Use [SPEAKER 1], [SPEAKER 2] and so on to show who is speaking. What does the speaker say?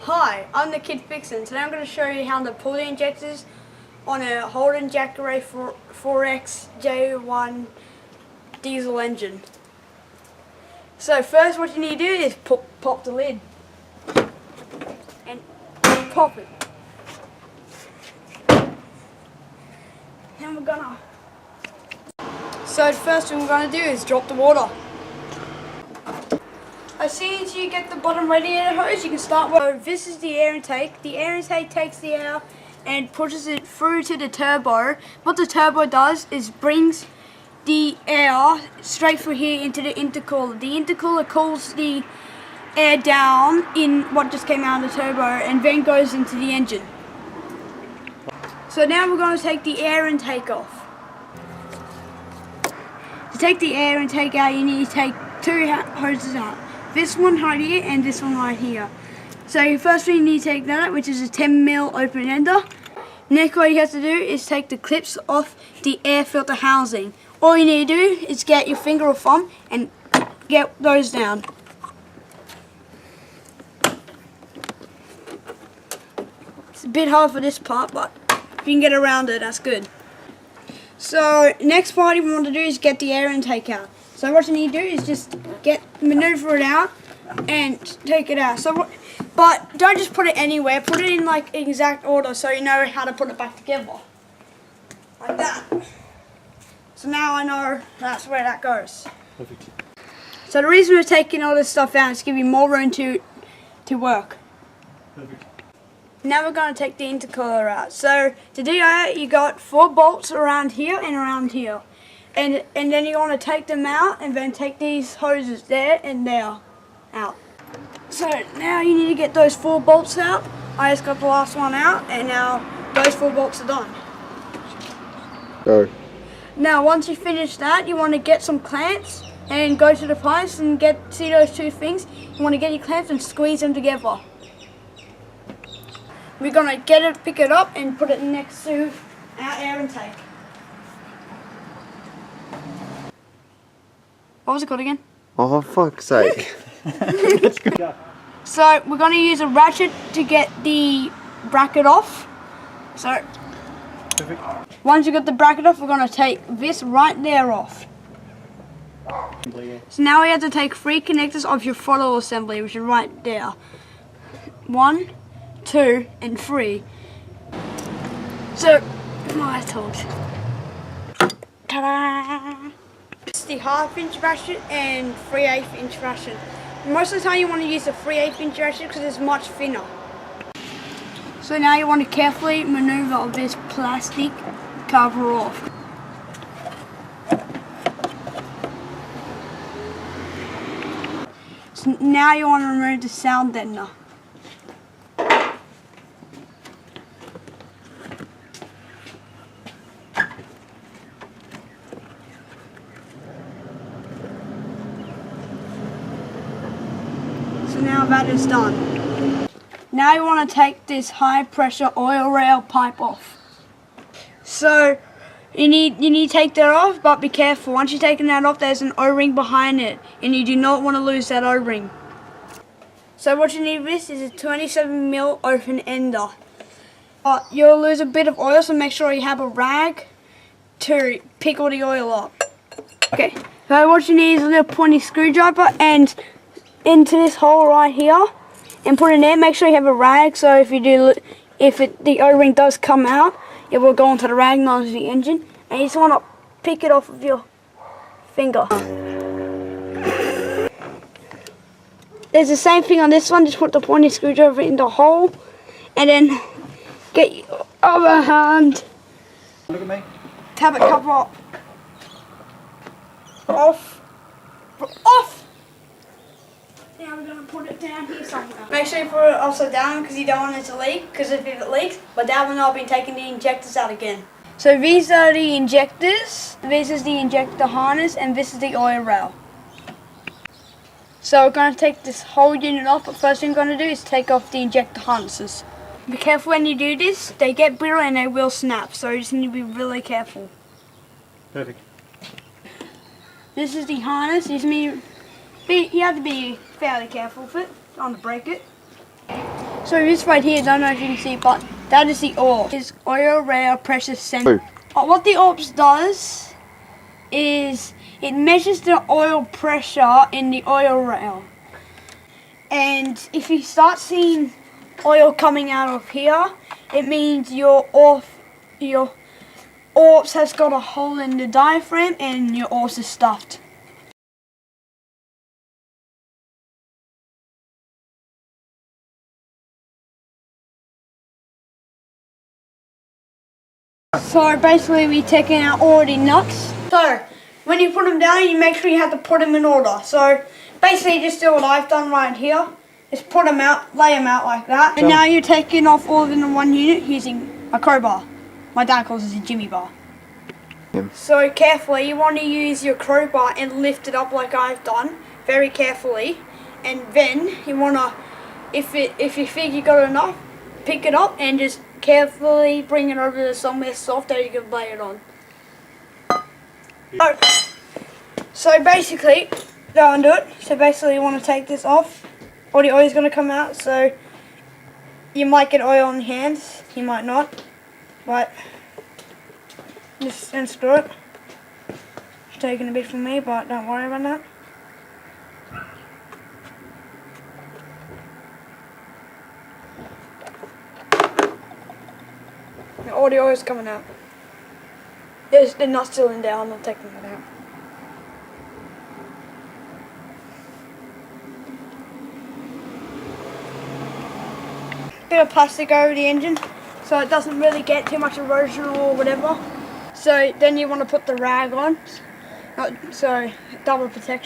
[SPEAKER 1] Hi, I'm the Kid Fixin'. Today I'm going to show you how to pull the injectors on a Holden Jackaroo 4X J1 diesel engine. So first what you need to do is pop the lid and pop it. And we're gonna... So the first thing we're going to do is drop the water. As soon as you get the bottom radiator hose, you can start with. This is the air intake. The air intake takes the air and pushes it through to the turbo. What the turbo does is brings the air straight through here into the intercooler. The intercooler cools the air down in what just came out of the turbo and then goes into the engine. So now we're going to take the air intake off. To take the air intake out, you need to take two hoses out. This one right here and this one right here. So first thing you need to take that out, which is a 10mm open ender. Next what you have to do is take the clips off the air filter housing. All you need to do is get your finger or thumb and get those down. It's a bit hard for this part, but if you can get around it, that's good. So next part you want to do is get the air intake out. So what you need to do is just maneuver it out and take it out. But don't just put it anywhere. Put it in like exact order so you know how to put it back together. Like that. So now I know that's where that goes. Perfect. So the reason we're taking all this stuff out is to give you more room to work. Perfect. Now we're going to take the intercooler out. So to do that, you got 4 bolts around here and around here. And then you're going to take them out and then take these hoses there and there out. So now you need to get those 4 bolts out. I just got the last one out and now those 4 bolts are done.
[SPEAKER 2] Go.
[SPEAKER 1] Now once you finish that, you want to get some clamps and go to the pipes and see those 2 things. You want to get your clamps and squeeze them together. We're going to pick it up and put it next to our air intake. What was it called again?
[SPEAKER 2] Oh, fuck's sake.
[SPEAKER 1] So we're going to use a ratchet to get the bracket off. So once you got the bracket off, we're going to take this right there off. So now we have to take 3 connectors off your throttle assembly, which is right there. 1, 2, and 3. So, my tools. Ta-da! It's the 1/2 inch ratchet and 3/8 inch ratchet. Most of the time you want to use the 3/8 inch ratchet because it's much thinner. So now you want to carefully maneuver this plastic cover off. So now you want to remove the sound deadener. So now that is done. Now you want to take this high pressure oil rail pipe off. So you need to take that off, but be careful. Once you've taken that off, there's an O-ring behind it and you do not want to lose that O-ring. So what you need for this is a 27mm open ender. You'll lose a bit of oil, so make sure you have a rag to pick all the oil up. Okay, so what you need is a little pointy screwdriver and into this hole right here and put it in there. Make sure you have a rag so if the O-ring does come out, it will go onto the rag, not onto the engine. And you just want to pick it off with your finger. There's the same thing on this one, just put the pointy screwdriver in the hole and then get your other hand.
[SPEAKER 3] Look at me.
[SPEAKER 1] Tap it cover up. Off. Off! Now we're going to put it down here somewhere. Make sure you put it upside down because you don't want it to leak, because if it leaks, but that will not be taking the injectors out again. So these are the injectors, this is the injector harness, and this is the oil rail. So we're going to take this whole unit off, but first thing we're going to do is take off the injector harnesses. Be careful when you do this, they get brittle and they will snap, so you just need to be really careful.
[SPEAKER 3] Perfect.
[SPEAKER 1] This is the harness. You have to be fairly careful with it, don't want to break it. So this right here, I don't know if you can see, but that is the AUX. Is oil rail pressure sensor. What the AUX does is it measures the oil pressure in the oil rail. And if you start seeing oil coming out of here, it means your AUX has got a hole in the diaphragm and your AUX is stuffed. So basically we're taking out all the nuts. So when you put them down, you make sure you have to put them in order. So basically just do what I've done right here. Just put them out, lay them out like that. And now you're taking off all of them in one unit using a crowbar. My dad calls it a Jimmy bar. So carefully, you want to use your crowbar and lift it up like I've done, very carefully. And then you want to, if you think you got enough, pick it up and just carefully bring it over to somewhere soft that you can lay it on. So basically, go and do it. So basically you want to take this off. All the oil is going to come out, so you might get oil on your hands, you might not, but just unscrew it. It's taking a bit from me, but don't worry about that. All the oil is coming out. They're not still in there, I'm not taking it out. Bit of plastic over the engine so it doesn't really get too much erosion or whatever. So then you want to put the rag on, so double protection.